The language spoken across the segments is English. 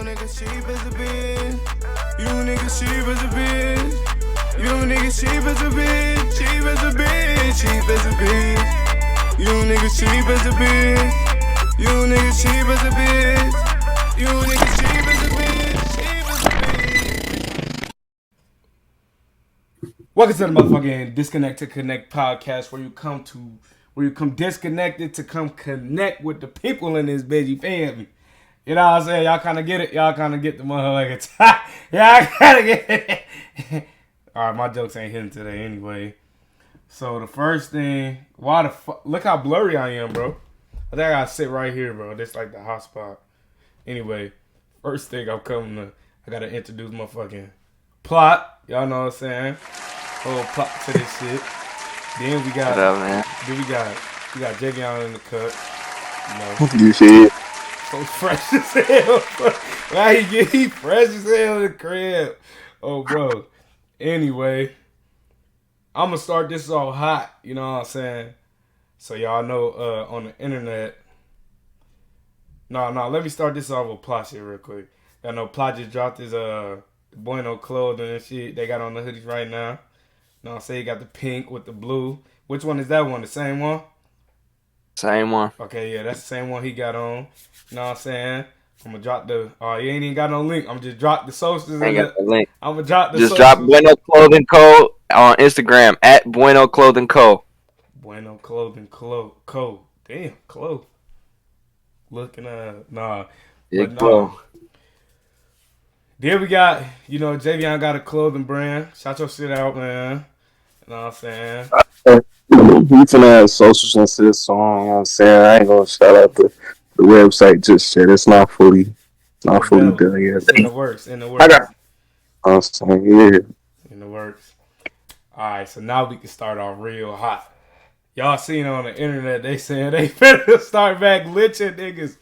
niggas cheap as a bitch. You niggas cheap as a bitch. You niggas cheap as a bitch. Cheap as a bitch. Cheap as a bitch. You niggas cheap as a bitch. You niggas cheap as a bitch. You niggas cheap as a bitch. Cheap as a bitch. Welcome to the motherfucking Disconnect to Connect podcast, where you come disconnected to come connect with the people in this bitch. You feel me? You know what I'm saying? Y'all kind of get it. Y'all kind of get the motherfucking y'all kind of get it. All right, my jokes ain't hitting today anyway. So the first thing, why the fuck? Look how blurry I am, bro. I think I gotta sit right here, bro. This like the hot spot. Anyway, first thing I gotta introduce my fucking plot. Y'all know what I'm saying? Whole plot to this shit. Then we got, what up, man? Then we got Javion in the cut. You know, You see it? so fresh as hell. Why he fresh as hell in the crib? Oh, bro. Anyway, I'm gonna start this all hot. You know what I'm saying? So y'all know on the internet. No. Let me start this off with Plot shit real quick. Y'all know Plot just dropped his Bueno clothing and shit. They got on the hoodies right now. You know what I'm saying? He got the pink with the blue. Which one is that one? The same one? Same one. Okay, yeah, that's the same one he got on. You know what I'm saying? I'm gonna drop the. Oh, he ain't even got no link. I'm just drop the socials. I ain't got the link. I'm gonna drop the. Just socials. drop Bueno Clothing Co. on Instagram at Bueno Clothing Co. Bueno Clothing Co. Damn, clothes. Looking nah. Big Clo. Then we got, Javion got a clothing brand. Shout your shit out, man. You know what I'm saying? We finna have socials and shit, so you know what I'm saying? I ain't gonna shout out the website just yet. It's not fully done yet. It's in the works. I got I'm saying, yeah. In the works. Alright, so now we can start off real hot. Y'all seen on the internet, they saying they better start back lynching niggas.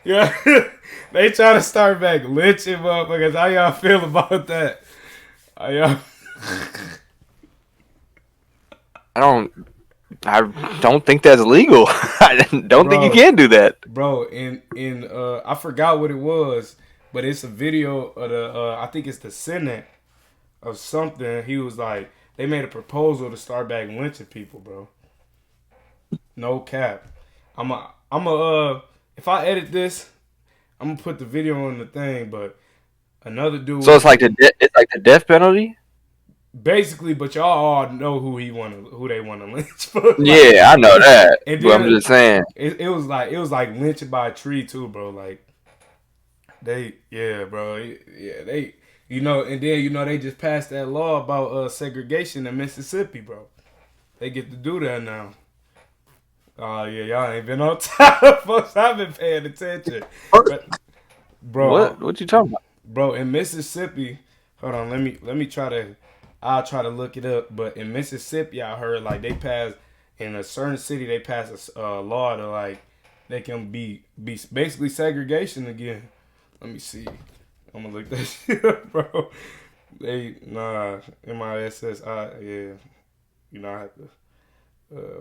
Yeah, they try to start back lynching motherfuckers. How y'all feel about that? How y'all? I don't think that's legal. I don't think you can do that. Bro, I forgot what it was, but it's a video of the I think it's the Senate of something. He was like, they made a proposal to start back lynching people, bro. No cap. If I edit this, I'm gonna put the video on the thing, but another dude. So it's like the death penalty? Basically, but y'all all know who they want to lynch. Yeah, I know that. But I'm just saying. It was like lynching by a tree too, bro. Like they and then they just passed that law about segregation in Mississippi, bro. They get to do that now. Oh yeah, y'all ain't been on time, folks. I've been paying attention, bro. What you talking about, bro? In Mississippi, hold on. Let me try to. I'll try to look it up. But in Mississippi, I heard like they passed in a certain city. They passed a law to like they can be basically segregation again. Let me see. I'm gonna look that shit up, bro. MISSI, yeah. I have to.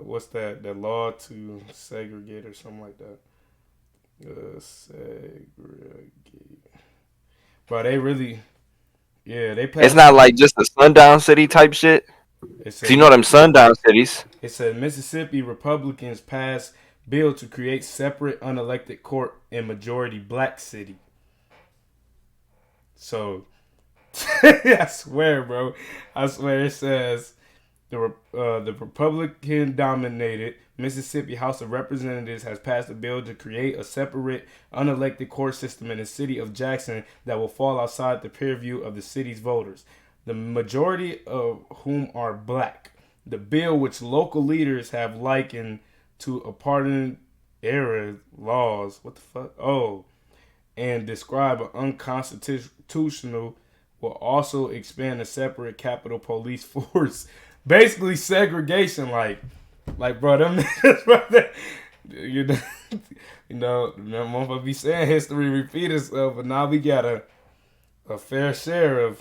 What's that? The law to segregate or something like that. Segregate. Bro, they really. Yeah, they passed. It's not like just a sundown city type shit. So you know them sundown cities. It said Mississippi Republicans passed bill to create separate unelected court in majority black city. So, I swear, bro. I swear it says the Republican-dominated Mississippi House of Representatives has passed a bill to create a separate unelected court system in the city of Jackson that will fall outside the purview of the city's voters, the majority of whom are black. The bill, which local leaders have likened to apartheid era laws, and describe an unconstitutional, will also expand a separate Capitol Police force. Basically segregation, like bro, them niggas, bro, that motherfucker be saying history repeat itself, but now we got a fair share of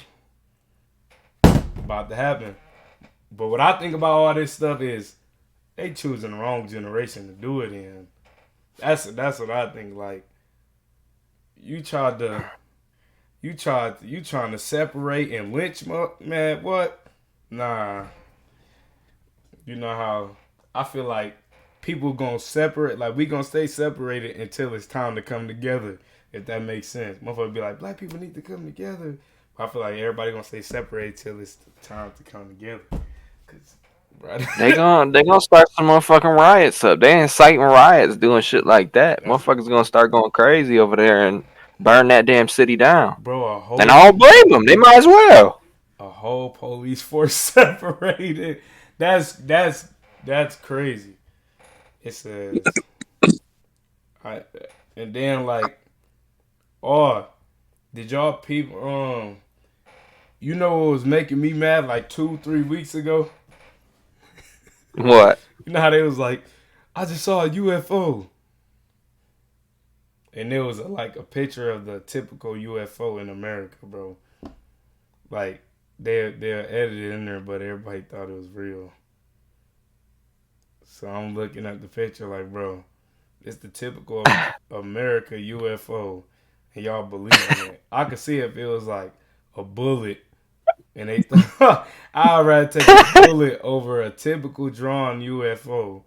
about to happen. But what I think about all this stuff is they choosing the wrong generation to do it in. That's what I think. Like you tried to you trying to separate and lynch, man. What? Nah, you know how I feel like people gonna separate, like we gonna stay separated until it's time to come together. If that makes sense, motherfucker be like, black people need to come together. But I feel like everybody gonna stay separated till it's time to come together. Cause, right, They gonna start some motherfucking riots up. They inciting riots, doing shit like that. that's Motherfuckers gonna start going crazy over there and burn that damn city down. bro. And I don't blame them. They might as well. A whole police force separated. That's crazy. It says, I, and then like, oh, did y'all people you know what was making me mad like 2-3 weeks ago? What? You know how they was like, I just saw a UFO, and there was like a picture of the typical UFO in America, bro. Like they're edited in there, but everybody thought it was real. So I'm looking at the picture like, bro, it's the typical America UFO, and y'all believe in it. I could see if it was like a bullet, and they thought I'd rather take a bullet over a typical drawn UFO.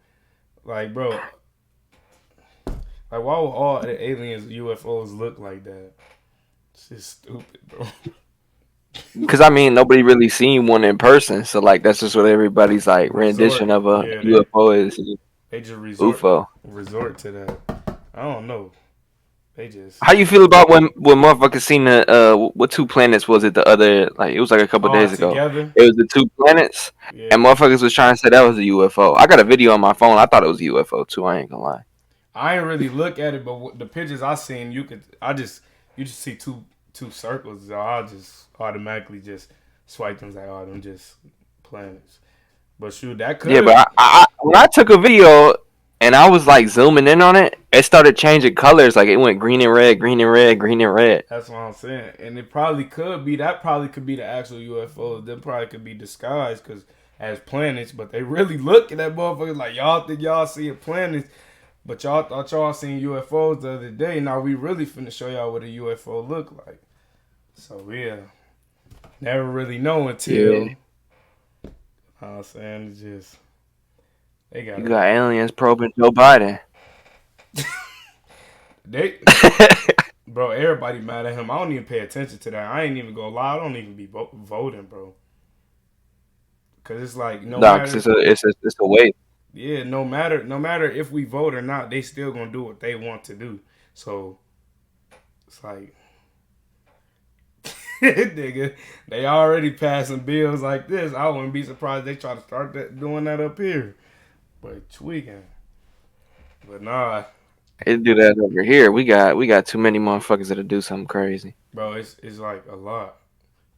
Like, bro, like why would all the aliens UFOs look like that? It's just stupid, bro. Because I mean, nobody really seen one in person, so like that's just what everybody's like rendition Resort, of a yeah, UFO is. they just UFO. resort to that. I don't know. They just How you feel about when motherfuckers seen the what two planets was it the other like it was like a couple all days ago. together. It was the two planets, and Yeah, motherfuckers was trying to say that was a UFO. I got a video on my phone. I thought it was a UFO too. I ain't gonna lie. I ain't really look at it, but the pictures I seen, you just see two circles. So I just automatically just swipe them like, oh, them just planets. But shoot, that Yeah, could. but I when I took a video and I was like zooming in on it, it started changing colors. Like it went green and red, green and red, green and red. That's what I'm saying, and it probably could be that. Probably could be the actual UFOs. Them probably could be disguised because as planets, but they really look at that motherfucker like y'all think y'all seeing planets, but y'all thought y'all seen UFOs the other day. Now we really finna show y'all what a UFO look like. So yeah, never really know until. Yeah. I'm saying it's just they got You got aliens probing Joe Biden. they bro. Everybody mad at him. I don't even pay attention to that. I ain't even gonna lie. I don't even be voting, bro. Cause it's like no No, 'cause matter. it's a wait. Yeah, no matter if we vote or not, they still gonna do what they want to do. So it's like, nigga, they already passing bills like this. I wouldn't be surprised they try to start doing that up here. But tweaking. But nah, They do that over here. We got too many motherfuckers that'll do something crazy. bro, it's like a lot.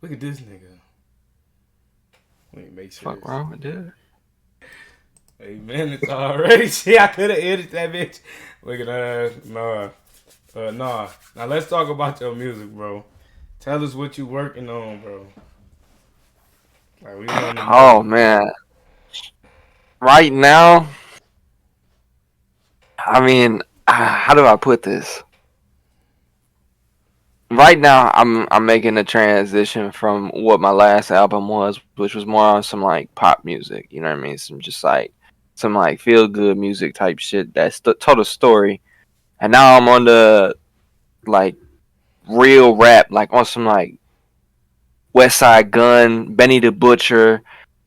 Look at this nigga. Let me make sure. Fuck wrong with that? 8 minutes already. See, I could have edited that bitch. Look at that. Nah. Now let's talk about your music, bro. Tell us what you working on, bro. Like we want to Oh know. man, right now, I mean, how do I put this? Right now, I'm making a transition from what my last album was, which was more on some like pop music. You know what I mean? Some just like some like feel good music type shit that told a story. And now I'm on the like real rap, like on some like West Side Gun, Benny the Butcher,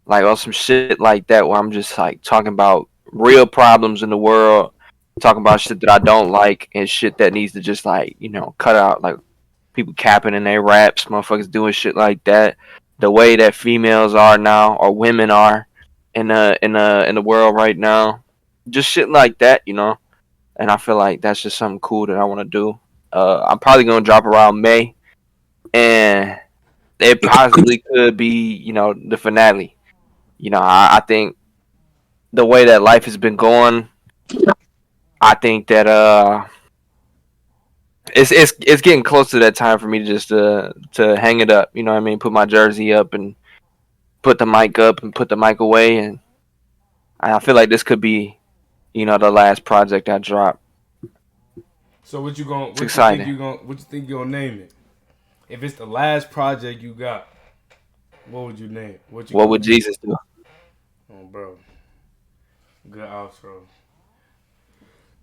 like on some shit like that, where I'm just like talking about real problems in the world, talking about shit that I don't like and shit that needs to just like cut out, like people capping in their raps, motherfuckers doing shit like that. The way that females are now or women are in the world right now, just shit like that. And I feel like that's just something cool that I want to do. I'm probably gonna drop around May, and it possibly could be the finale. I think the way that life has been going, I think that it's getting close to that time for me to just to hang it up. You know what I mean? Put my jersey up and put the mic up and put the mic away, and I feel like this could be the last project I drop. So what you going? It's exciting. What you think you gonna name it? If it's the last project you got, what would you name? What you What gonna would name? Jesus do? Oh, bro, good outro.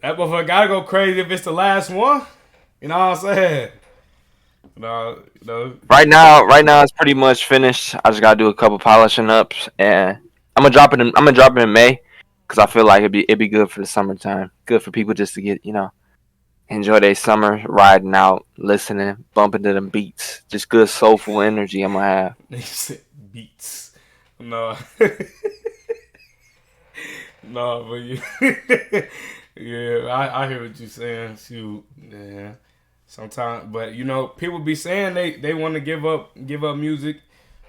That motherfucker gotta go crazy if it's the last one. You know what I'm saying? No, no. Right now it's pretty much finished. I just gotta do a couple polishing ups, and I'm gonna drop it in May, because I feel like it'd be good for the summertime. Good for people just to get enjoy their summer, riding out, listening, bumping to them beats. Just good soulful energy I'm gonna have. They said beats. No, no, but yeah, I hear what you're saying. Shoot, yeah. Sometimes, but people be saying they want to give up music,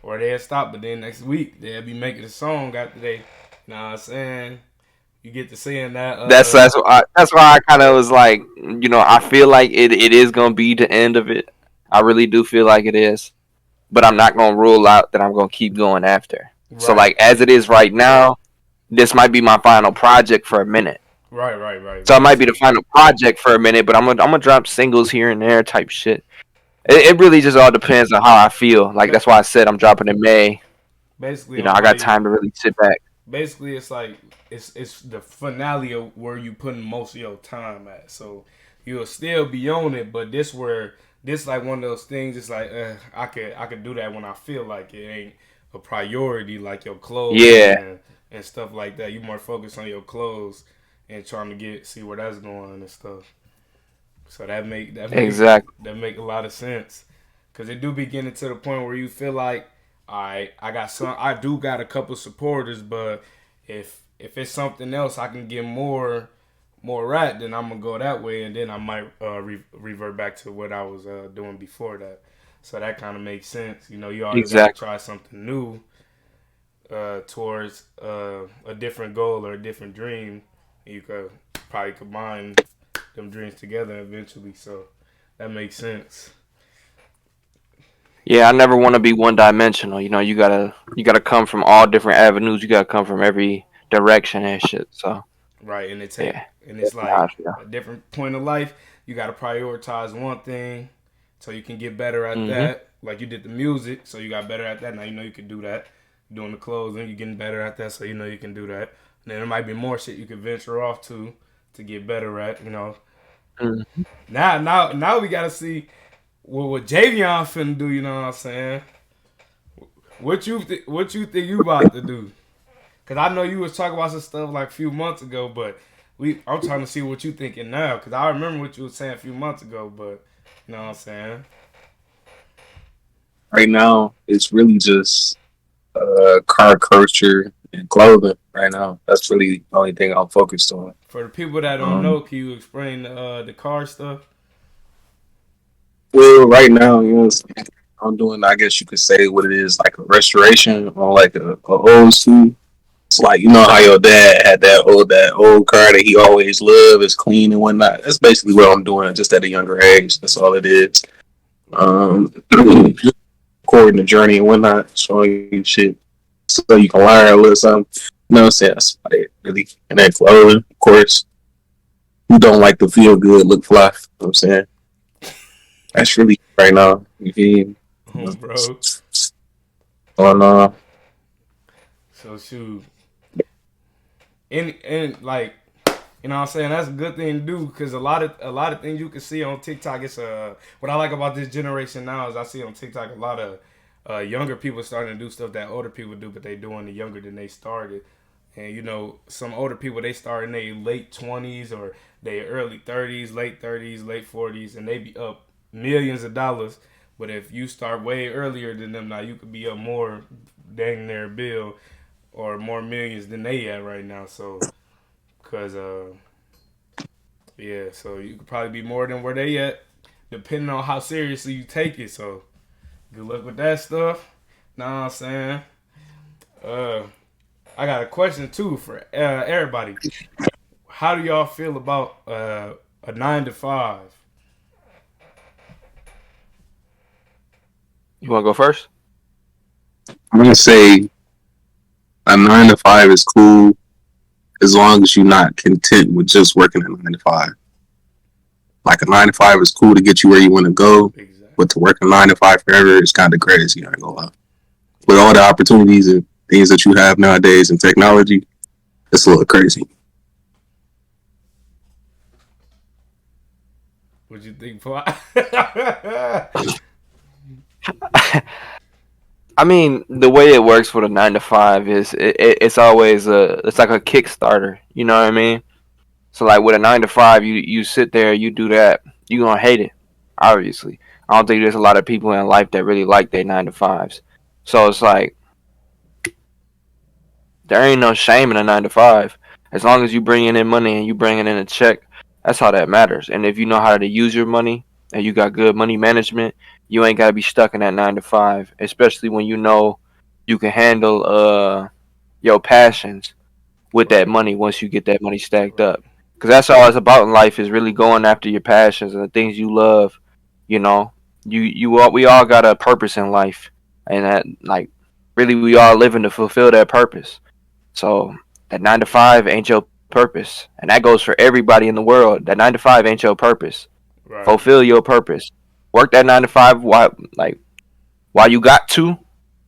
or they'll stop. But then next week they'll be making a song after they. Know what I'm saying? You get to saying that. That's why I kind of was like, I feel like it is gonna be the end of it. I really do feel like it is, but I'm not gonna rule out that I'm gonna keep going after. So Right, like as it is right now, this might be my final project for a minute. right. So it might be the final project for a minute, but I'm gonna drop singles here and there type shit. It really just all depends on how I feel. Like Ba- that's why I said I'm dropping in May. Basically, on I how got you. time to really sit back. Basically, it's like it's the finale of where you putting most of your time at. So you'll still be on it, but this like one of those things. It's like I could do that when I feel like it ain't a priority, like your clothes Yeah, and stuff like that. You more focused on your clothes and trying to see where that's going and stuff. So exactly. that make a lot of sense, because it do be getting to the point where you feel like, all right, I do got a couple supporters, but if it's something else I can get more at, then I'm gonna go that way, and then I might revert back to what I was doing before that. So that kind of makes sense. You always got to Exactly. try something new towards a different goal or a different dream. You could probably combine them dreams together eventually. So that makes sense. Yeah, I never want to be one dimensional. You gotta come from all different avenues. You gotta come from every direction and shit. So Right, yeah, and it's that's how I like feel. a different point of life. You got to prioritize one thing so you can get better at Hmm. that. Like you did the music, so you got better at that. Now you know you can do that. Doing the clothing, you're getting better at that, so you know you can do that. And then there might be more shit you could venture off to get better at. Hmm. Now we gotta see what Javion finna do. You know what I'm saying? What you think you about to do? Cause I know you was talking about some stuff like a few months ago, but I'm trying to see what you thinking now. Cause I remember what you was saying a few months ago, but you know what I'm saying? Right now, it's really just car culture and clothing. Right now, that's really the only thing I'm focused on. For the people that don't Um, know, can you explain the car stuff? well, right now, I'm doing. I guess you could say what it is, like a restoration on like a old school. It's like how your dad had that old car that he always loved, is clean and whatnot. That's basically what I'm doing, just at a younger age. That's all it is. Recording the journey and whatnot, showing you shit so you can learn a little something. You know what I'm saying? That's about it, really. And then clothing, of course. Who don't like to feel good, look fly? You know what I'm saying? That's really right now. You feel me? You Bro. On So shoot, and like you know what I'm saying, that's a good thing to do, because a lot of things you can see on TikTok. It's what I like about this generation now is I see on TikTok a lot of younger people starting to do stuff that older people do, but they doing it younger than they started. And some older people, they start in their late 20s or their early 30s, late 30s, late 40s, and they be up millions of dollars. But if you start way earlier than them, now you could be up more dang their bill or more millions than they at right now. So, cause yeah, so you could probably be more than where they at, depending on how seriously you take it. So, good luck with that stuff. Know what I'm saying? Uh, I got a question too for everybody. How do y'all feel about a 9 to 5? You want to go first? I'm gonna say a 9 to 5 is cool as long as you're not content with just working a 9 to 5. Like a 9 to 5 is cool to get you where you want to go, Exactly. but to work a 9 to 5 forever is kind of crazy. I ain't gonna lie. With all the opportunities and things that you have nowadays in technology, it's a little crazy. What you think, Paul? I mean, the way it works with a 9 to 5 is it's always it's like a Kickstarter. You know what I mean? So like with a 9 to 5, you sit there, you do that, you gonna hate it, obviously. I don't think there's a lot of people in life that really like their 9 to 5s. So it's like there ain't no shame in a 9 to 5. As long as you bringing in money and you bringing in a check, that's all that matters. And if you know how to use your money and you got good money management, you ain't gotta be stuck in that 9 to 5. Especially when you know you can handle your passions with that Right. money once you get that money stacked Right. up. Because that's all it's about in life is really going after your passions and the things you love. You know, we all got a purpose in life, and that like really we all living to fulfill that purpose. So that 9 to 5 ain't your purpose, and that goes for everybody in the world. That 9 to 5 ain't your purpose. Right. Fulfill your purpose. Work that 9 to 5 while you got to,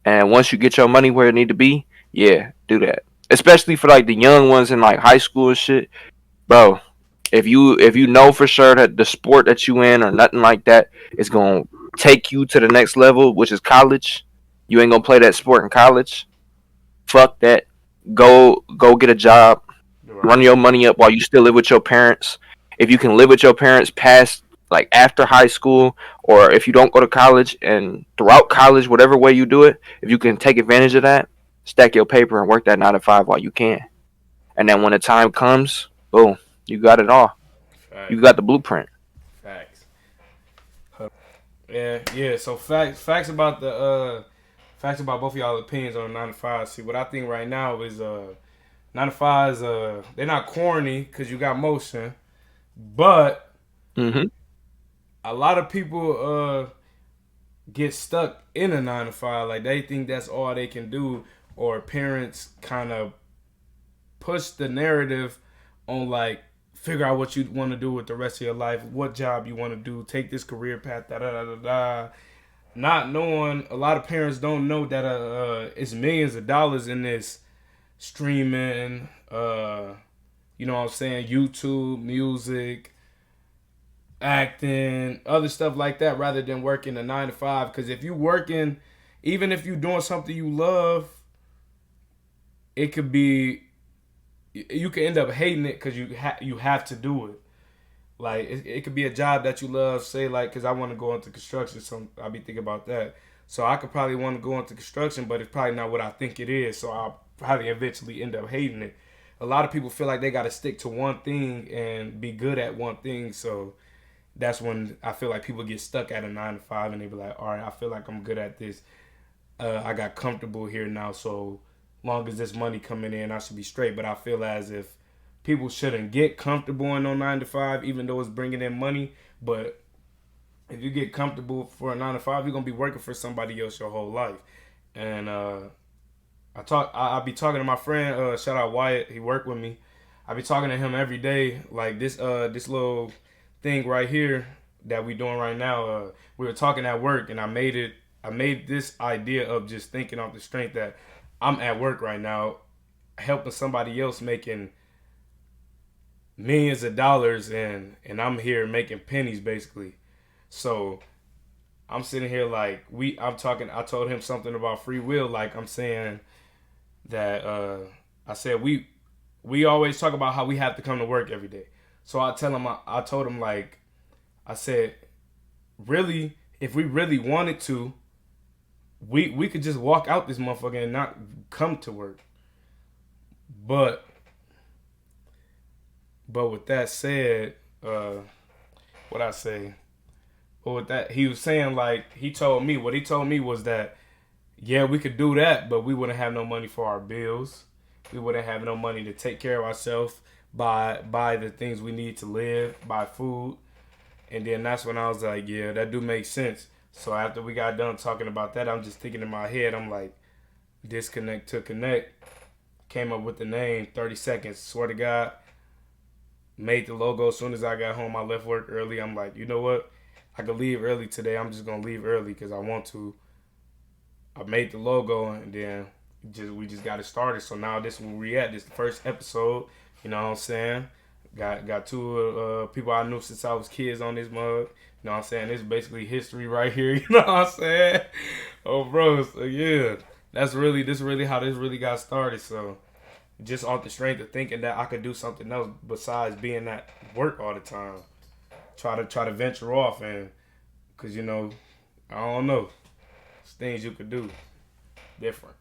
and once you get your money where it need to be, yeah, do that. Especially for like the young ones in like high school and shit, bro. If you know for sure that the sport that you in or nothing like that is gonna take you to the next level, which is college, you ain't gonna play that sport in college. Fuck that. Go get a job. Run Right. your money up while you still live with your parents. If you can live with your parents past like after high school, or if you don't go to college and throughout college, whatever way you do it, if you can take advantage of that, stack your paper and work that 9 to 5 while you can. And then when the time comes, boom, you got it all. You Facts. got the blueprint. Facts. Yeah. Yeah. So facts about the facts about both of y'all opinions on 9 to 5. See, what I think right now is 9 to 5s. They're not corny because you got motion, but Hmm. a lot of people get stuck in a 9 to 5. Like they think that's all they can do, or parents kind of push the narrative on like figure out what you want to do with the rest of your life, what job you want to do, take this career path, da da da da da. Not knowing, a lot of parents don't know that it's millions of dollars in this streaming, you know what I'm saying, YouTube, music, acting, other stuff like that, rather than working a 9 to 5. Because if you working, even if you doing something you love, it could be you could end up hating it because you have to do it. Like it could be a job that you love, say like because I want to go into construction, so I'll be thinking about that. So I could probably want to go into construction, but it's probably not what I think it is. So I'll probably eventually end up hating it. A lot of people feel like they got to stick to one thing and be good at one thing. So that's when I feel like people get stuck at a 9 to 5 and they be like, all right, I feel like I'm good at this. I got comfortable here now, so long as this money coming in, I should be straight. But I feel as if people shouldn't get comfortable in no 9 to 5, even though it's bringing in money. But if you get comfortable for a 9 to 5, you're gonna be working for somebody else your whole life. And I be talking to my friend. Shout out Wyatt. He worked with me. I be talking to him every day. Like this little thing right here that we doing right now. We were talking at work, and I made it. I made this idea of just thinking off the strength that I'm at work right now, helping somebody else making millions of dollars, and I'm here making pennies basically. So I'm sitting here like I'm talking. I told him something about free will. Like I'm saying that I said we always talk about how we have to come to work every day. So I told him like I said, really, if we really wanted to, we could just walk out this motherfucker and not come to work. But with that said, what I say, but with that he was saying like he told me was that yeah, we could do that, but we wouldn't have no money for our bills. We wouldn't have no money to take care of ourselves, buy the things we need to live, buy food. And then that's when I was like, yeah, that do make sense. So after we got done talking about that, I'm just thinking in my head, I'm like, disconnect to connect. Came up with the name 30 seconds. Swear to God, Made the logo as soon as I got home. I left work early. I'm like, you know what? I could leave early today. I'm just gonna leave early because I want to. I made the logo and then we just got it started. So now this is where we at. This is the first episode. You know what I'm saying? Got two people I knew since I was kids on this mug. You know what I'm saying? This is basically history right here. You know what I'm saying? Oh, bro. So yeah, this really how this really got started. So just off the strength of thinking that I could do something else besides being at work all the time. Try to venture off and cause I don't know. It's things you could do different.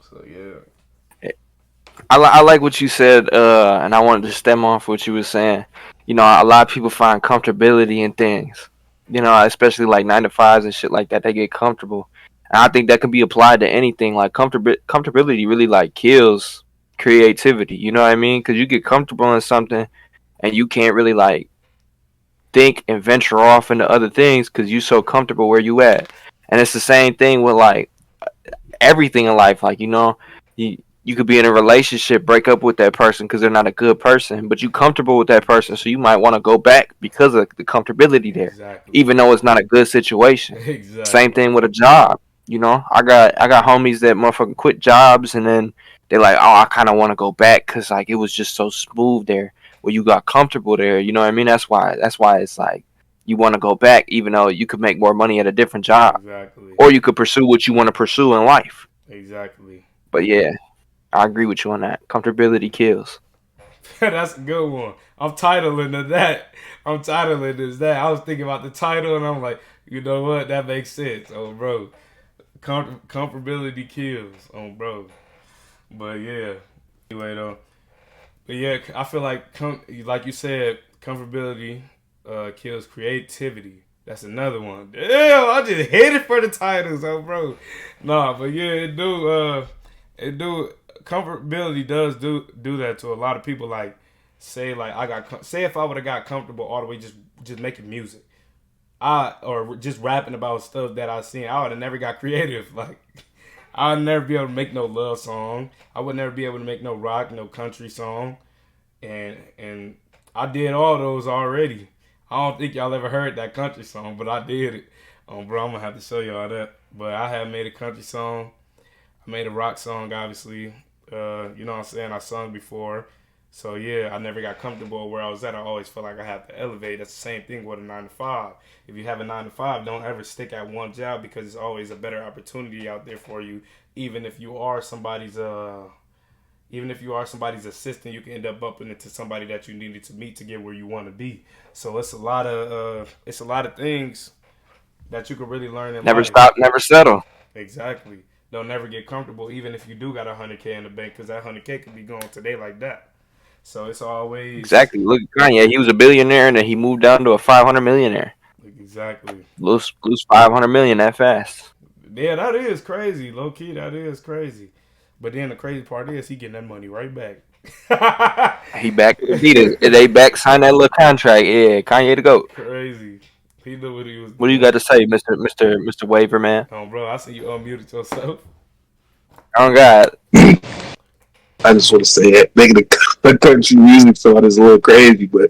So yeah. I like what you said, and I wanted to stem off what you were saying. A lot of people find comfortability in things. Especially like 9 to 5s and shit like that. They get comfortable, and I think that can be applied to anything. Like comfortability really like kills creativity. You know what I mean? Because you get comfortable in something, and you can't really like think and venture off into other things because you're so comfortable where you at. And it's the same thing with like everything in life. Like you could be in a relationship, break up with that person because they're not a good person, but you comfortable with that person, so you might want to go back because of the comfortability there, Exactly. even though it's not a good situation. Exactly. Same thing with a job. I got homies that motherfucking quit jobs and then they're like, oh, I kind of want to go back because like it was just so smooth there, where you got comfortable there. You know what I mean? That's why it's like you want to go back, even though you could make more money at a different job, Exactly. or you could pursue what you want to pursue in life. Exactly. But yeah. I agree with you on that. Comfortability kills. That's a good one. I'm titling it that. I'm titling this that. I was thinking about the title and I'm like, you know what? That makes sense. Oh, bro. Comfortability kills. Oh, bro. But yeah. Anyway, though. But yeah, I feel like you said, comfortability kills creativity. That's another one. Damn, I just hit it for the titles, oh, bro. Nah, but yeah, it do. Comfortability does do that to a lot of people. Like, say if I would have got comfortable all the way just making music, or just rapping about stuff that I seen, I would have never got creative. Like, I'd never be able to make no love song. I would never be able to make no rock, no country song, and I did all those already. I don't think y'all ever heard that country song, but I did it. Bro, I'm gonna have to show y'all that. But I have made a country song. I made a rock song, obviously. You know what I'm saying? I sung before. So, yeah, I never got comfortable where I was at. I always felt like I had to elevate. That's the same thing with a 9 to 5. If you have a 9 to 5, don't ever stick at one job because there's always a better opportunity out there for you. Even if you are somebody's assistant, you can end up bumping into somebody that you needed to meet to get where you want to be. So it's a lot of things that you can really learn in Never life. stop, never settle. Exactly. Don't never get comfortable, even if you do got $100K in the bank, because that $100K could be gone today like that. So it's always Exactly. Look at Kanye. He was a billionaire and then he moved down to a 500 millionaire. Exactly. Lose 500 million that fast. Yeah, that is crazy. Low key, that is crazy. But then the crazy part is he getting that money right back. He back Adidas. They back signed that little contract. Yeah, Kanye the GOAT. Crazy. He knew what he was doing. What do you got to say, Mr. Waiver man? Oh, bro, I see you unmuted yourself. Oh God. I just want to say it. Making the country music song is a little crazy, but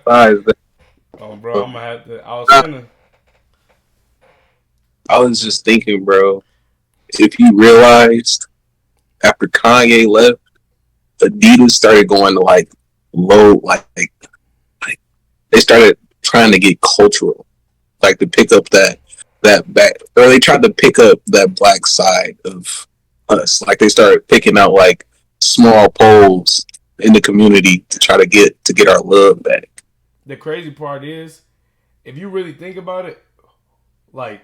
oh, bro, I'm gonna have to. I was just thinking, bro, if you realized after Kanye left, Adidas started going to like low, like they started trying to get cultural, like to pick up that back, or they tried to pick up that black side of us. Like they started picking out like small poles in the community to try to get our love back. The crazy part is, if you really think about it, like,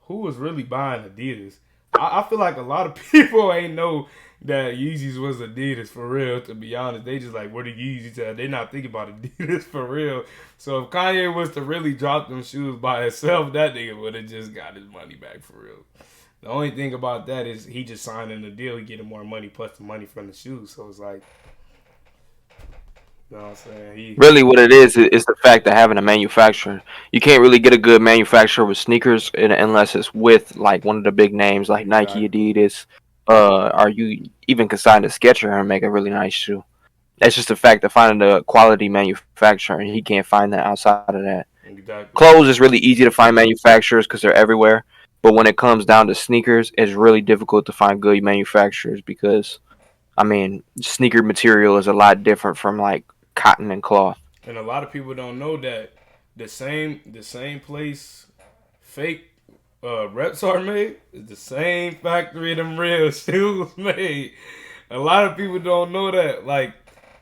who was really buying Adidas? I feel like a lot of people ain't know that Yeezys was Adidas for real, to be honest. They just like, where the Yeezys at? They not thinking about Adidas for real. So if Kanye was to really drop them shoes by himself, that nigga would have just got his money back for real. The only thing about that is he just signing the deal. He getting more money plus the money from the shoes. So it's like, you know what I'm saying? Really, what it is the fact of having a manufacturer. You can't really get a good manufacturer with sneakers unless it's with like one of the big names like Nike, Adidas, or you even can sign a sketcher and make a really nice shoe. That's just the fact of finding a quality manufacturer, and he can't find that outside of that. Exactly. Clothes is really easy to find manufacturers because they're everywhere. But when it comes down to sneakers, it's really difficult to find good manufacturers because, I mean, sneaker material is a lot different from like cotton and cloth. And a lot of people don't know that the same place fake reps are made is the same factory them real shoes made. A lot of people don't know that. Like,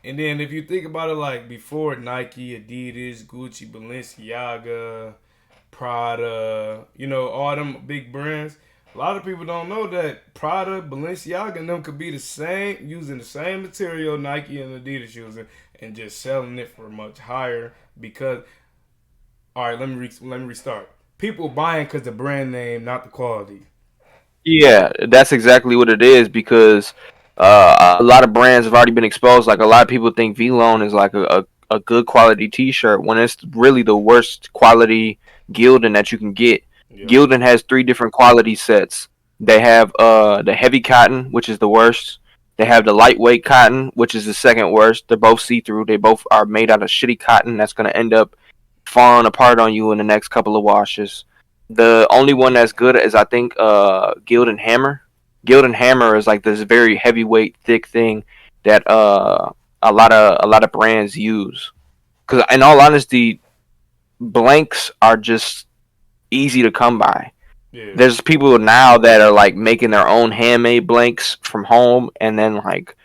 and then if you think about it, like before Nike, Adidas, Gucci, Balenciaga, Prada, all them big brands. A lot of people don't know that Prada, Balenciaga, and them could be the same, using the same material Nike and Adidas using, and just selling it for much higher. Because, all right, let me restart. People buying because the brand name, not the quality. Yeah, that's exactly what it is because a lot of brands have already been exposed. Like a lot of people think V-Lone is like a good quality T-shirt when it's really the worst quality Gildan that you can get. Yep. Gildan has three different quality sets. They have the heavy cotton, which is the worst. They have the lightweight cotton, which is the second worst. They're both see-through. They both are made out of shitty cotton that's going to end up falling apart on you in the next couple of washes. The only one that's good is I think Gildan Hammer. Gildan Hammer is like this very heavyweight, thick thing that a lot of brands use. Because in all honesty, blanks are just easy to come by. Yeah. There's people now that are like making their own handmade blanks from home and then like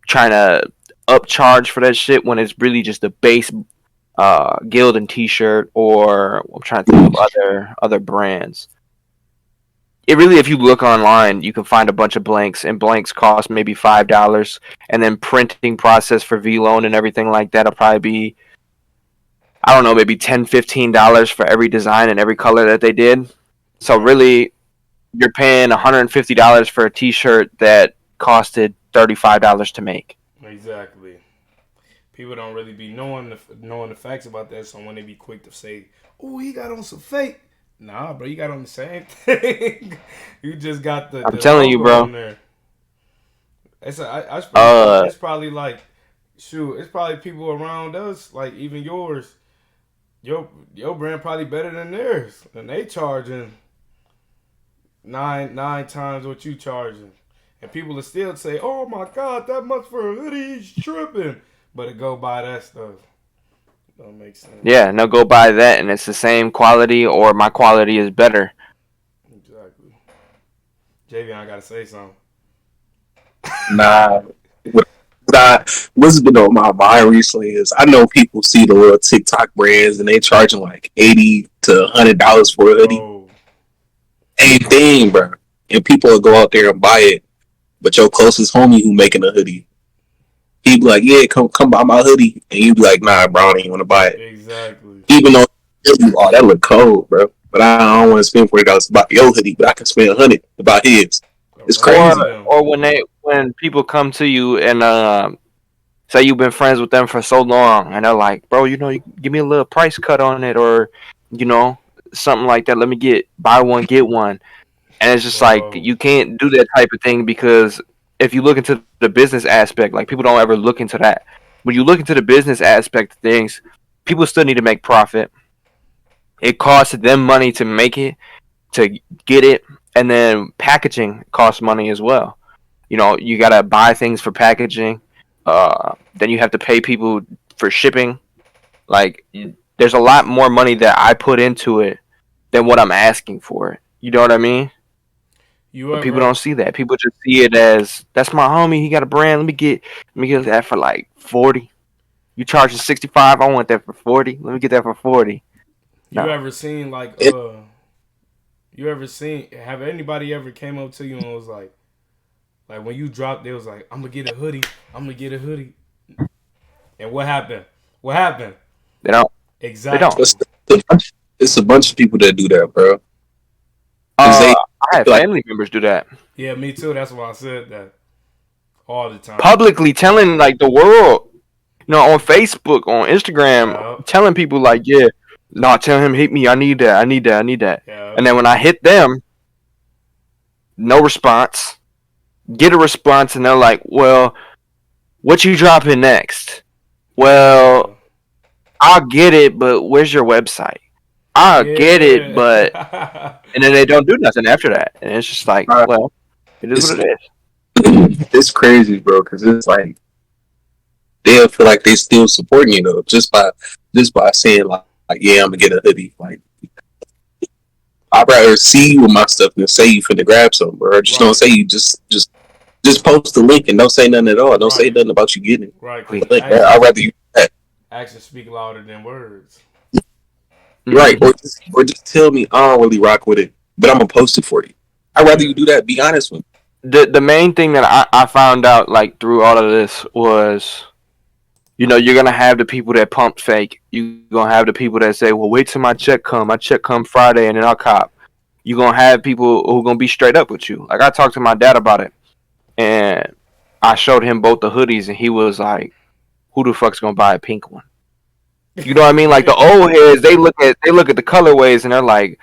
trying to upcharge for that shit when it's really just a base Gildan T-shirt, or I'm trying to think of other brands. It really, if you look online, you can find a bunch of blanks, and blanks cost maybe $5, and then printing process for V-Loan and everything like that'll probably be, I don't know, maybe $10-15 for every design and every color that they did. So Right. really, you're paying $150 for a T-shirt that costed $35 to make. Exactly. People don't really be knowing the facts about that. So when they be quick to say, "Oh, he got on some fake," nah, bro, you got on the same thing. You just got the, I'm the telling you, logo bro. on there. Uh, It's probably like, shoot, it's probably people around us, like even yours. Your brand probably better than theirs, and they charging nine times what you charging, and people will still say, "Oh my God, that much for a hoodie? He's tripping." But it go buy that stuff. Don't make sense. yeah, no, go buy that, and it's the same quality, or my quality is better. Exactly. Javion, I gotta say something. Nah. What I, what's been on my mind recently is I know people see the little TikTok brands and they charging like $80 to $100 for a hoodie. Bro, Same thing, bro. And people will go out there and buy it, but your closest homie who making a hoodie, he be like, "Yeah, come buy my hoodie," and you be like, "Nah, bro, I don't even want to buy it." exactly. Even though oh, that look cold, bro. But I don't want to spend $40 to buy your hoodie, but I can spend 100 to buy his. It's Or crazy. Around them. or when people come to you and say you've been friends with them for so long, and they're like, bro, you give me a little price cut on it, or you know something like that. Let me get buy one get one, and it's just like Bro, you can't do that type of thing because if you look into the business aspect, like people don't ever look into that. When you look into the business aspect of things, people still need to make profit. It costs them money to make it, to get it, and then packaging costs money as well. You gotta buy things for packaging. Then you have to pay people for shipping. Like, there's a lot more money that I put into it than what I'm asking for it. You know what I mean? you But people ever? don't see that. People just see it as that's my homie. He got a brand. Let me get that for like 40. You charging 65. I want that for 40. Let me get that for 40. You No. ever seen like It, You ever seen? Have anybody ever came up to you and was like when you dropped, they was like, "I'm gonna get a hoodie. I'm gonna get a hoodie." And what happened? What happened? They don't. They don't. Exactly. it's, it's a bunch of people that do that, bro. Because Uh, they I have feel like, family members do that. Yeah, me too. That's why I said that all the time. Publicly telling like the world, on Facebook, on Instagram, Yeah, telling people like, yeah, no, tell him hit me. I need that. I need that. I need that. yeah. And then when I hit them, no response. get a response, and they're like, "Well, what you dropping next?" Well, Yeah. I'll get it, but where's your website? I'll get it, but Yeah. and then they don't do nothing after that, and it's just like, Uh, well, it is it's what it is. it's crazy, bro. Because it's like they'll feel like they still supporting you though, just by saying like yeah, I'm gonna get a hoodie. Like I'd rather see you with my stuff than say you finna grab something, bro. Just don't Right. say you just post the link and don't say nothing at all. Don't say Right. nothing about you getting it. Right. Because Please. Like, I'd rather you that. actions speak louder than words. Right, Hmm. or just tell me I don't really rock with it, but I'm gonna post it for you. I'd rather Yeah. you do that. Be honest with me. The main thing that I found out like through all of this was, you're gonna have the people that pump fake. You're gonna have the people that say, "Well, wait till my check come. My check come Friday, and then I'll cop." You're gonna have people who gonna be straight up with you. Like I talked to my dad about it, and I showed him both the hoodies, and he was like, "Who the fuck's gonna buy a pink one?" You know what I mean? Like the old heads, they look at the colorways, and they're like,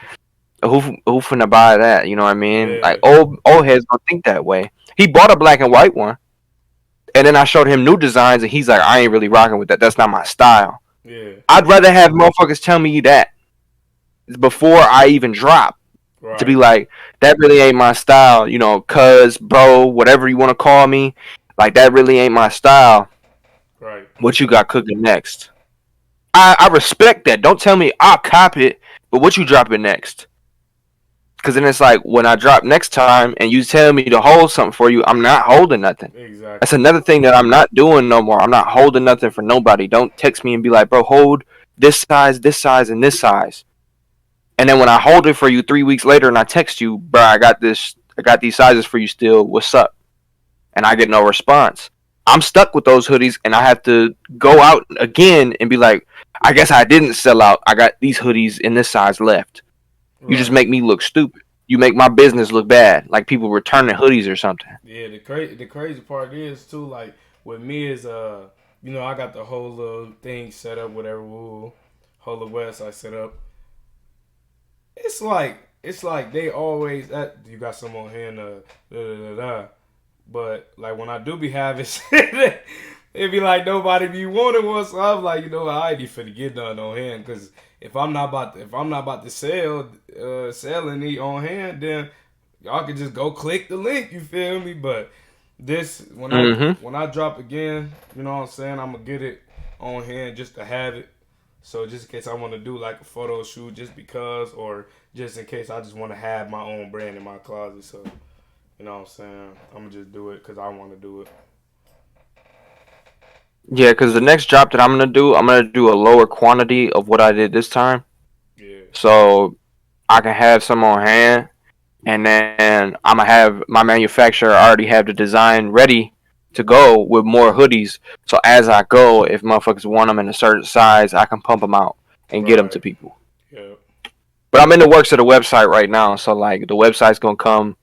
"Who finna buy that?" You know what I mean? Like Yeah. old heads don't think that way. He bought a black and white one, and then I showed him new designs, and he's like, "I ain't really rocking with that. That's not my style." Yeah. I'd rather have motherfuckers tell me that before I even drop, to be Right. like, that really ain't my style, cuz, bro, whatever you want to call me, like, that really ain't my style. Right. What you got cooking next? I respect that. Don't tell me I'll cop it, but what you dropping next? Because then it's like, when I drop next time and you tell me to hold something for you, I'm not holding nothing. That's Exactly. another thing that I'm not doing no more. I'm not holding nothing for nobody. Don't text me and be like, bro, hold this size, and this size. And then when I hold it for you 3 weeks later and I text you, bro, I got these sizes for you still. What's up? And I get no response. I'm stuck with those hoodies, and I have to go out again and be like, I guess I didn't sell out. I got these hoodies in this size left. You just Right. make me look stupid. You make my business look bad, like people returning hoodies or something. Yeah. The crazy part is too, like with me is I got the whole little thing set up, whatever whole the website set up. It's like they always that you got some on hand da, da, da, da. But like when I do be having shit, it be like nobody be wanting one. So I'm like, I ain't even finna get none on hand because if I'm not about to selling it on hand, then y'all can just go click the link. You feel me? But this when I Mm-hmm. when I drop again, you know what I'm saying? I'm gonna get it on hand just to have it. So just in case I want to do like a photo shoot, just because, or just in case I just want to have my own brand in my closet. So you know what I'm saying? I'm gonna just do it because I want to do it. Yeah, because the next drop that I'm gonna do a lower quantity of what I did this time, Yeah. so I can have some on hand, and then I'm gonna have my manufacturer already have the design ready to go with more hoodies. So as I go, if motherfuckers want them in a certain size, I can pump them out and get them to Right. people. Yeah. But I'm in the works of the website right now, so like the website's gonna come.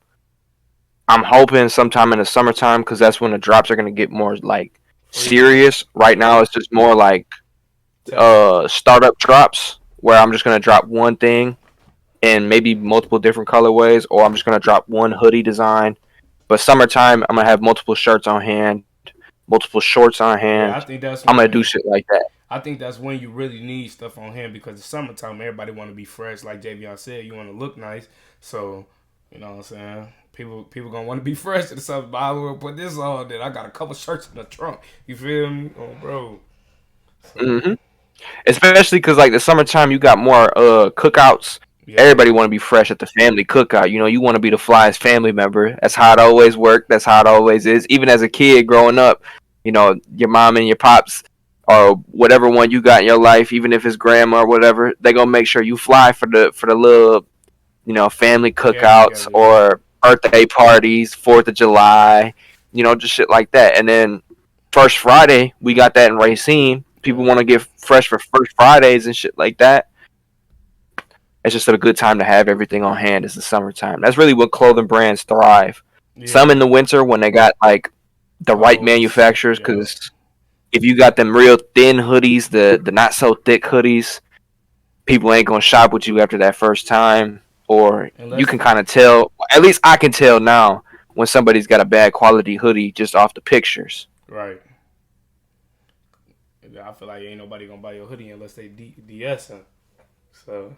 I'm hoping sometime in the summertime because that's when the drops are gonna get more like Frequent. serious. Right now, Yeah. it's just more like Testing. startup drops where I'm just gonna drop one thing in maybe multiple different colorways, or I'm just gonna drop one hoodie design. But summertime, I'm gonna have multiple shirts on hand, multiple shorts on Yeah. hand. I think that's I'm gonna do when shit like that. I think that's when you really need stuff on hand because it's summertime. Everybody want to be fresh, like Javion said. You want to look nice, so you know what I'm saying. People gonna want to be fresh and stuff. But I will put this on. Then I got a couple shirts in the trunk. You feel me, oh bro? So Hmm. Especially because like the summertime, you got more cookouts. yeah, Everybody want to be fresh at the family cookout. You want to be the flyest family member. That's how it always worked. That's how it always is. Even as a kid growing up, your mom and your pops or whatever one you got in your life, even if it's grandma or whatever, they gonna make sure you fly for the little family get cookouts together. Yeah, or birthday parties, 4th of July, just shit like that. And then First Friday, we got that in Racine. People yeah, want to get fresh for First Fridays and shit like that. It's just a good time to have everything on hand. It's the summertime. That's really what clothing brands thrive. Some yeah. in the winter when they got like the right Codes. manufacturers, Yep. because if you got them real thin hoodies, the not so thick hoodies, people ain't gonna shop with you after that first time, or you Unless can kind of tell. At least I can tell now when somebody's got a bad quality hoodie just off the pictures. Right. I feel like ain't nobody gonna buy your hoodie unless they DSing. So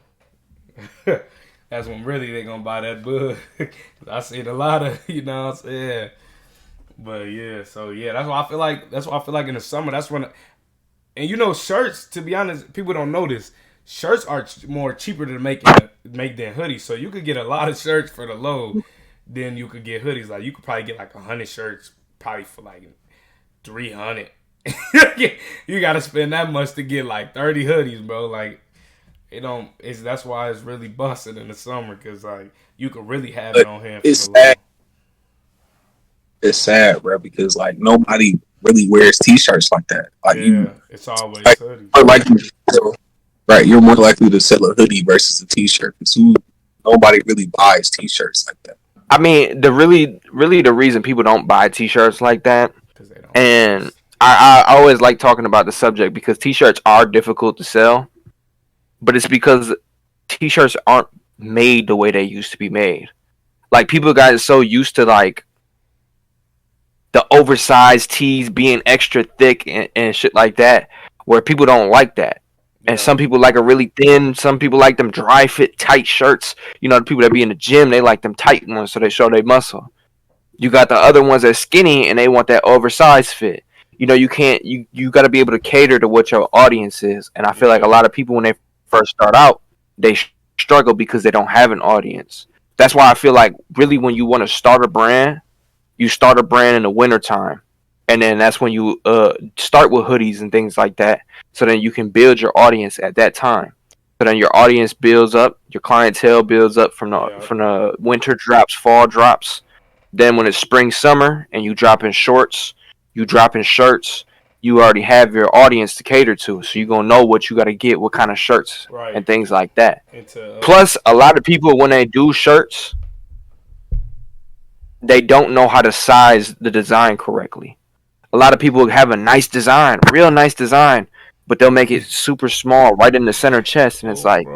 that's when really they gonna buy that book. I seen a lot of, you know what I'm saying. But yeah, so yeah, that's why I feel like in the summer, that's when, and you know, shirts, to be honest, people don't know this. Shirts are more cheaper to make than hoodies. So you could get a lot of shirts for the low than you could get hoodies. Like you could probably get like 100 shirts probably for like 300. You gotta spend that much to get like 30 hoodies, bro. Like that's why it's really busted in the summer, because like you could really have it on hand for it's the low. sad. It's sad, bro, because like nobody really wears t-shirts like that. Like it's always like, hoodies. Right, you're more likely to sell a hoodie versus a t-shirt, because nobody really buys t-shirts like that. I mean, the reason people don't buy t-shirts like that, and I always like talking about the subject because t-shirts are difficult to sell, but it's because t-shirts aren't made the way they used to be made. Like people got so used to like the oversized tees being extra thick and shit like that, where people don't like that. And some people like a really thin. Some people like them dry fit tight shirts. You know, the people that be in the gym, they like them tight ones so they show their muscle. You got the other ones that's skinny and they want that oversized fit. You know, you can't. You got to be able to cater to what your audience is. And I feel like a lot of people when they first start out, they struggle because they don't have an audience. That's why I feel like really when you want to start a brand, you start a brand in the wintertime. And then that's when you start with hoodies and things like that. So then you can build your audience at that time. So then your audience builds up, your clientele builds up from the winter drops, fall drops. Then when it's spring, summer, and you drop in shorts, you drop in shirts, you already have your audience to cater to. So you're going to know what you got to get, what kind of shirts and things like that. Plus, a lot of people, when they do shirts, they don't know how to size the design correctly. A lot of people have a nice design, real nice design, but they'll make it super small right in the center chest, and it's like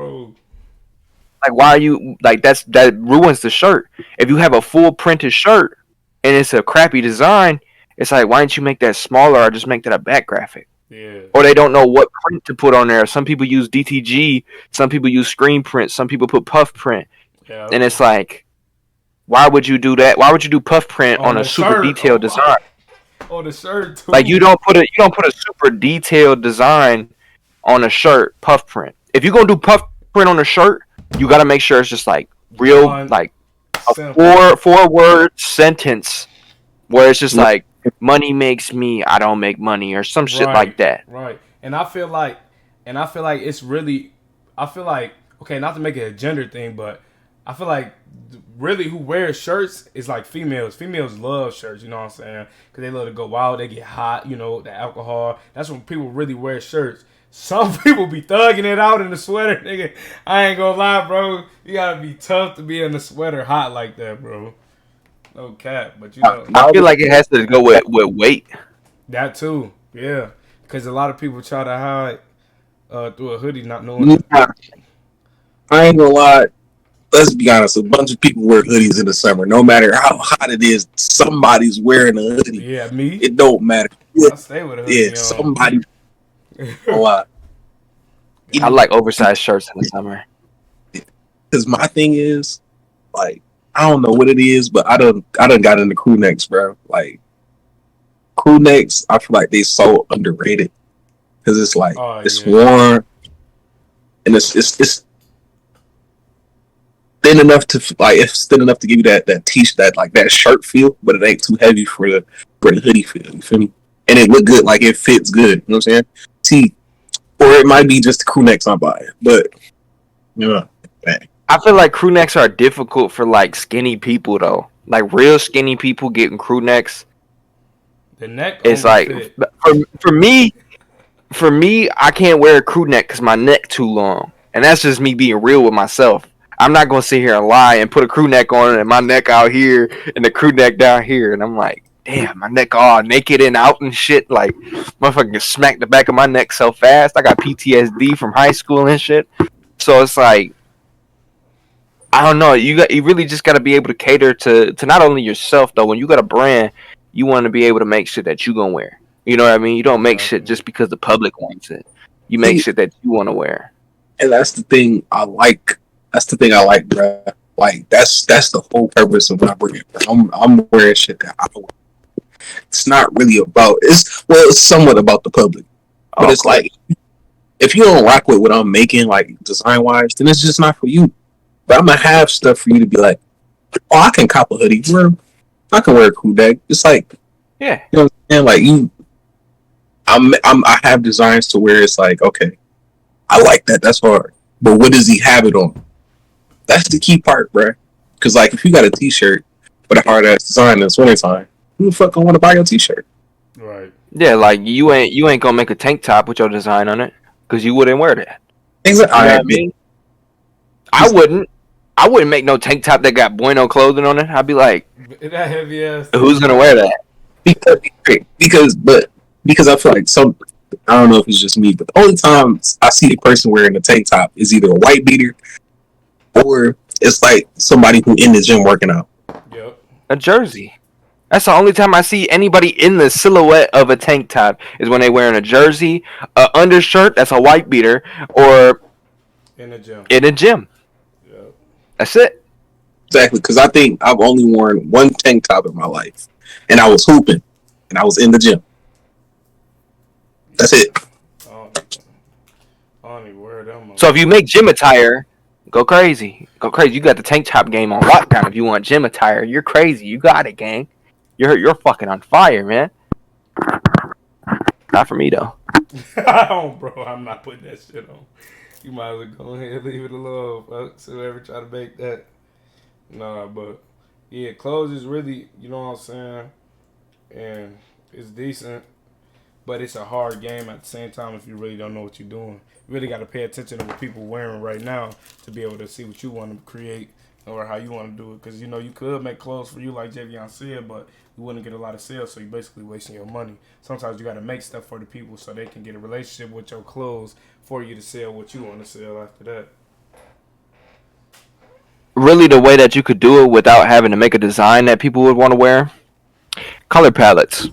why are you like that ruins the shirt. If you have a full printed shirt and it's a crappy design, it's like, why didn't you make that smaller or just make that a back graphic? Yeah. Or they don't know what print to put on there. Some people use DTG, some people use screen print, some people put puff print, and it's like, why would you do that? Why would you do puff print on a super detailed design? On the shirt too. Like you don't put a super detailed design on a shirt puff print. If you're gonna do puff print on a shirt, you gotta make sure it's just like real, like a four word sentence where it's just like, money makes me, I don't make money, or some shit like that. Right. And I feel like it's really, okay, not to make it a gender thing, but I feel like really who wears shirts is like females. Females love shirts, you know what I'm saying? Because they love to go out, they get hot, you know, the alcohol. That's when people really wear shirts. Some people be thugging it out in the sweater, nigga. I ain't gonna lie, bro. You gotta be tough to be in the sweater hot like that, bro. No cap, but you know. I feel like it has to go with weight. That too, yeah. Because a lot of people try to hide through a hoodie not knowing. I ain't gonna lie. Let's be honest, a bunch of people wear hoodies in the summer. No matter how hot it is, somebody's wearing a hoodie. Yeah, me. It don't matter. I stay with a hoodie. Yeah, somebody. A lot. I like oversized shirts in the summer. Because my thing is, like, I don't know what it is, but I done got into crew necks, bro. Like, crew necks, I feel like they so underrated. Because it's like, it's warm. And it's thin enough to like, it's thin enough to give you that t-shirt, that shirt feel, but it ain't too heavy for the hoodie feel. You feel me? And it look good, like it fits good. You know what I'm saying? See, or it might be just the crew necks I'm buying, but you know, man. I feel like crew necks are difficult for like skinny people though. Like real skinny people getting crew necks. The neck. It's like for me, I can't wear a crew neck because my neck too long, and that's just me being real with myself. I'm not gonna sit here and lie and put a crew neck on and my neck out here and the crew neck down here, and I'm like, damn, my neck all naked and out and shit. Like, motherfucking smack the back of my neck so fast. I got PTSD from high school and shit. So it's like, I don't know. You really just got to be able to cater to not only yourself though. When you got a brand, you want to be able to make shit that you gonna wear. You know what I mean? You don't make shit just because the public wants it. You make See, shit that you want to wear. and that's the thing I like. That's the thing I like, bro. Like that's the whole purpose of my brand. I'm wearing shit that I wear. It's not really about. It's somewhat about the public, but it's like if you don't rock with what I'm making, like design wise, then it's just not for you. But I'm gonna have stuff for you to be like, oh, I can cop a hoodie. I can wear a cool deck. It's like, yeah, you know what I'm saying? Like you, I have designs to where it's like, okay, I like that. That's hard. But what does he have it on? That's the key part, bro. Because like, if you got a T-shirt with a hard ass design in the wintertime, who the fuck gonna want to buy your T-shirt? Right. yeah. Like you ain't gonna make a tank top with your design on it because you wouldn't wear that. Exactly. You know what I mean? I wouldn't make no tank top that got Bueno clothing on it. I'd be like, That heavy ass. who's gonna wear that? Because I feel like I don't know if it's just me, but the only time I see a person wearing a tank top is either a white beater or it's like somebody who in the gym working out. Yep. A jersey. That's the only time I see anybody in the silhouette of a tank top is when they wearing a jersey, a undershirt that's a white beater, or In the gym. in a gym. Yep. That's it. Exactly, because I think I've only worn one tank top in my life, and I was hooping, and I was in the gym. That's it. I don't even wear them. So if you make gym attire, go crazy. Go crazy. You got the tank top game on lockdown. If you want gym attire, you're crazy. You got it, gang. You're fucking on fire, man. Not for me though. Bro, I'm not putting that shit on. You might as well go ahead and leave it alone, folks. Whoever try to make that. Nah, but yeah, clothes is really, you know what I'm saying? And it's decent, but it's a hard game at the same time if you really don't know what you're doing. You really got to pay attention to what people wearing right now to be able to see what you want to create or how you want to do it. Because, you know, you could make clothes for you like Javion said, but you wouldn't get a lot of sales, so you're basically wasting your money. Sometimes you got to make stuff for the people so they can get a relationship with your clothes for you to sell what you want to sell after that. Really, the way that you could do it without having to make a design that people would want to wear, color palettes.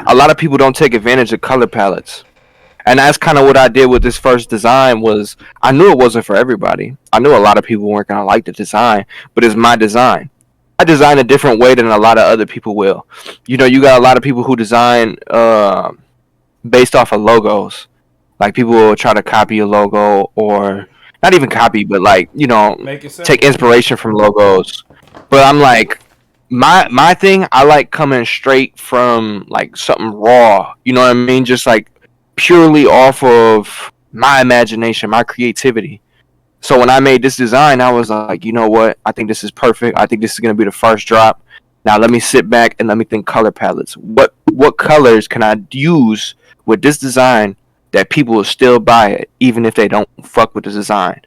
A lot of people don't take advantage of color palettes. And that's kind of what I did with this first design was I knew it wasn't for everybody. I knew a lot of people weren't going to like the design, but it's my design. I design a different way than a lot of other people will. You know, you got a lot of people who design based off of logos. Like people will try to copy a logo or not even copy, but like, you know, take inspiration from logos. But I'm like, my thing, I like coming straight from like something raw. You know what I mean? Just like purely off of my imagination, my creativity. So when I made this design, I was like, you know what? I think this is perfect. I think this is going to be the first drop. Now let me sit back and let me think color palettes. What colors can I use with this design that people will still buy it, even if they don't fuck with the design?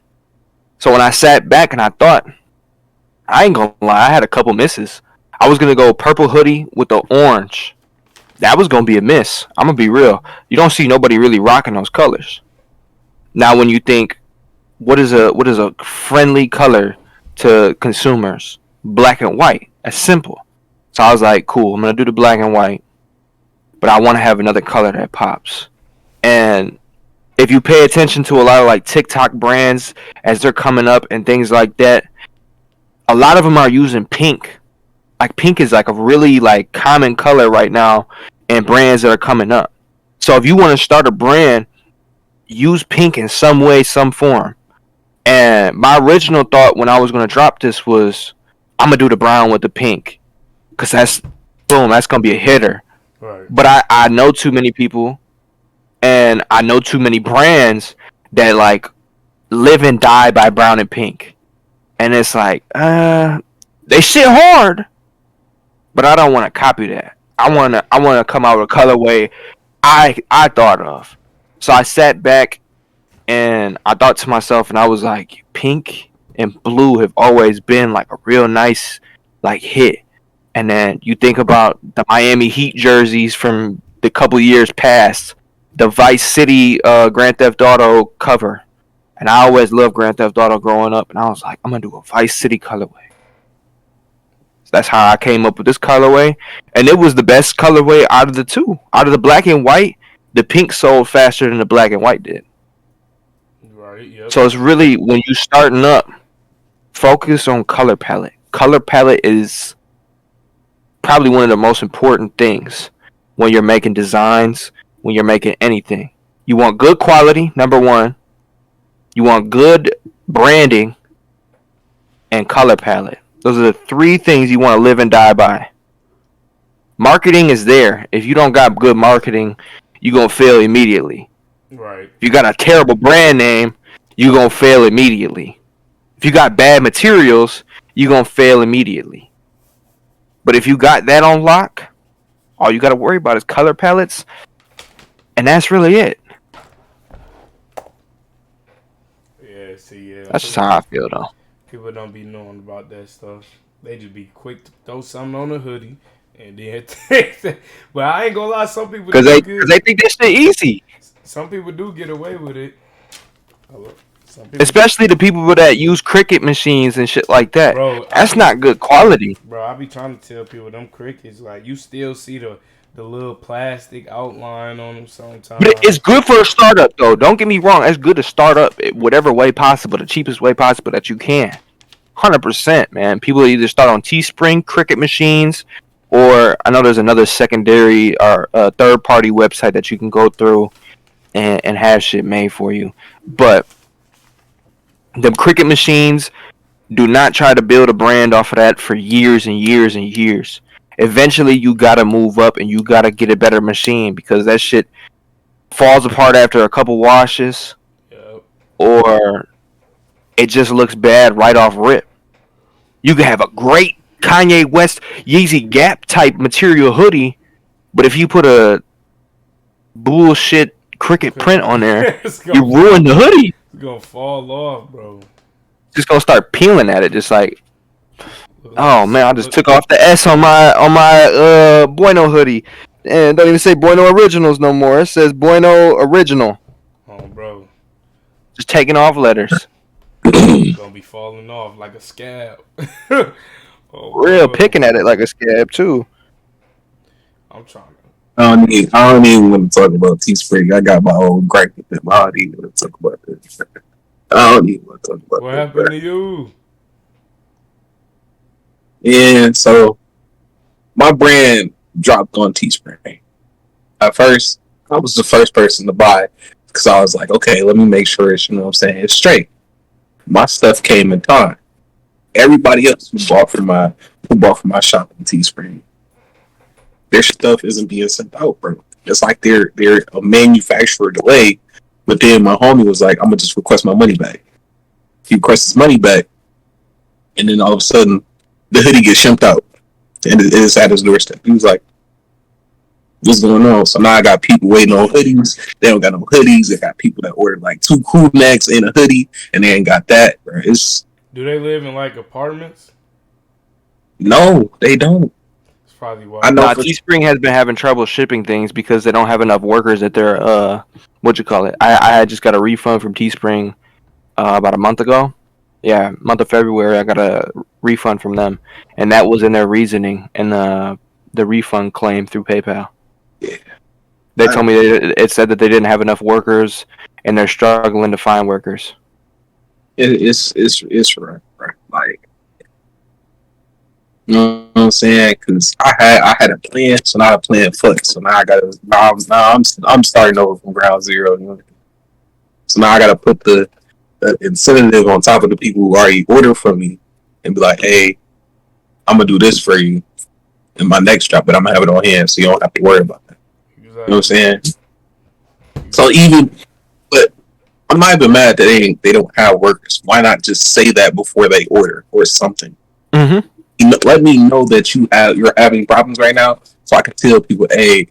So when I sat back and I thought, I ain't gonna lie, I had a couple misses. I was gonna go purple hoodie with the orange. That was gonna be a miss. I'm gonna be real. You don't see nobody really rocking those colors. Now when you think, what is a friendly color to consumers? Black and white. That's simple. So I was like, cool, I'm gonna do the black and white, but I want to have another color that pops. And if you pay attention to a lot of like TikTok brands as they're coming up and things like that, a lot of them are using pink. Like pink is like a really like common color right now in brands that are coming up. So if you want to start a brand, use pink in some way, some form. And my original thought when I was going to drop this was, I'm going to do the brown with the pink. Because that's, boom, that's going to be a hitter. Right. But I know too many people and I know too many brands that like live and die by brown and pink. And it's like, they shit hard. But I don't want to copy that. I want to come out with a colorway I thought of. So I sat back and I thought to myself, and I was like, pink and blue have always been like a real nice like hit. And then you think about the Miami Heat jerseys from the couple years past, the Vice City Grand Theft Auto cover. And I always loved Grand Theft Auto growing up, and I was like, I'm gonna do a Vice City colorway. So that's how I came up with this colorway, and it was the best colorway out of the two. Out of the black and white, the pink sold faster than the black and white did. Right. Yep. So it's really, when you starting up, focus on color palette. Color palette is probably one of the most important things when you're making designs, when you're making anything. You want good quality, number one. You want good branding and color palette. Those are the three things you want to live and die by. Marketing is there. If you don't got good marketing, you're going to fail immediately. Right. If you got a terrible brand name, you're going to fail immediately. If you got bad materials, you're going to fail immediately. But if you got that on lock, all you got to worry about is color palettes, and that's really it. Yeah, see, yeah. That's just how I feel, though. People don't be knowing about that stuff. They just be quick to throw something on a hoodie and then take that. But I ain't gonna lie, some people Because they think this shit easy. Some people do get away with it. Especially the people that use Cricut machines and shit like that. Bro, that's not good quality. Bro, I be trying to tell people them Cricuts, like, you still see the little plastic outline on them sometimes. But it's good for a startup, though. Don't get me wrong. It's good to start up whatever way possible, the cheapest way possible that you can. 100%, man. People either start on Teespring, Cricut machines, or I know there's another secondary or third-party website that you can go through and have shit made for you. But the Cricut machines, do not try to build a brand off of that for years and years and years. Eventually, you gotta move up and you gotta get a better machine, because that shit falls apart after a couple washes, or it just looks bad right off rip. You can have a great Kanye West Yeezy Gap type material hoodie, but if you put a bullshit Cricut print on there, you ruin the hoodie. It's gonna fall off, bro. Just gonna start peeling at it, just like, oh man, I just took off the S on my Bueno hoodie, and don't even say Bueno Originals no more. It says Bueno Original. Oh, bro. Just taking off letters. It's gonna be falling off like a scab. Real picking at it like a scab too. I'm trying to. I don't even want to talk about Teespring. I got my own gripe with them. I don't even want to talk about this. I don't even want to talk about what happened to you? Yeah, so my brand dropped on Teespring. At first, I was the first person to buy because I was like, okay, let me make sure it's, you know what I'm saying, it's straight. My stuff came in time. Everybody else who bought from my shop in Teespring, their stuff isn't being sent out, bro. It's like they're a manufacturer delay. But then my homie was like, I'm gonna just request my money back. He requests his money back, and then all of a sudden, the hoodie gets shipped out, and it's at his doorstep. He was like, "What's going on?" So now I got people waiting on hoodies. They don't got no hoodies. They got people that ordered like 2 CONNECTs and a hoodie, and they ain't got that, bro. Do they live in like apartments? No, they don't. It's probably why. I know Teespring has been having trouble shipping things because they don't have enough workers at their I had just got a refund from Teespring about a month ago. Yeah, month of February, I got a refund from them, and that was in their reasoning and the refund claim through PayPal. Yeah. They told me it said that they didn't have enough workers and they're struggling to find workers. It's right. Like, you know what I'm saying? Because I had a plan, so now I plan fucked. So now I'm starting over from ground zero. You know? So now I gotta put the incentive on top of the people who already ordered from me, and be like, hey, I'm gonna do this for you in my next drop, but I'm gonna have it on hand, so you don't have to worry about that. Exactly. You know what I'm saying? So but I'm not even mad that they don't have workers. Why not just say that before they order or something? Mm-hmm. Let me know that you're having problems right now, so I can tell people, hey,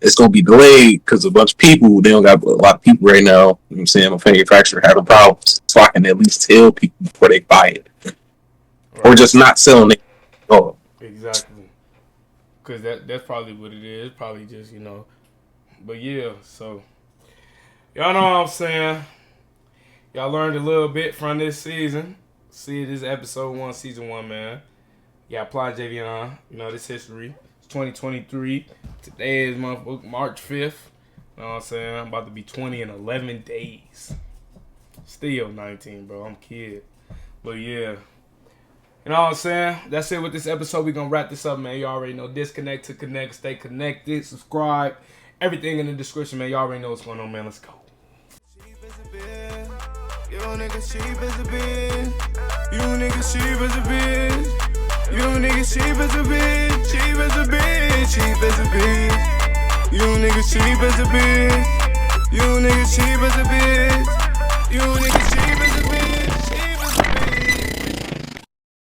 it's gonna be delayed because a bunch of people, they don't got a lot of people right now. You know what I'm saying? My manufacturer having problems, so I can at least tell people before they buy it, right. Or just not selling it. Oh, exactly. Because that's probably what it is. Probably just, you know. But yeah, so y'all know what I'm saying. Y'all learned a little bit from this season. See, this is episode 1, season 1, man. Yeah, apply Javion. You know, this history. It's 2023. Today is March 5th. You know what I'm saying? I'm about to be 20 in 11 days. Still 19, bro. I'm a kid. But yeah. You know what I'm saying? That's it with this episode. We're going to wrap this up, man. You already know. Disconnect to connect. Stay connected. Subscribe. Everything in the description, man. You already know what's going on, man. Let's go. You niggas cheap as a bitch. You niggas cheap as a bitch. You niggas cheap as a bitch. Cheap as a bitch. Cheap as a bitch. You niggas cheap as a bitch. You niggas cheap as a bitch. You niggas cheap.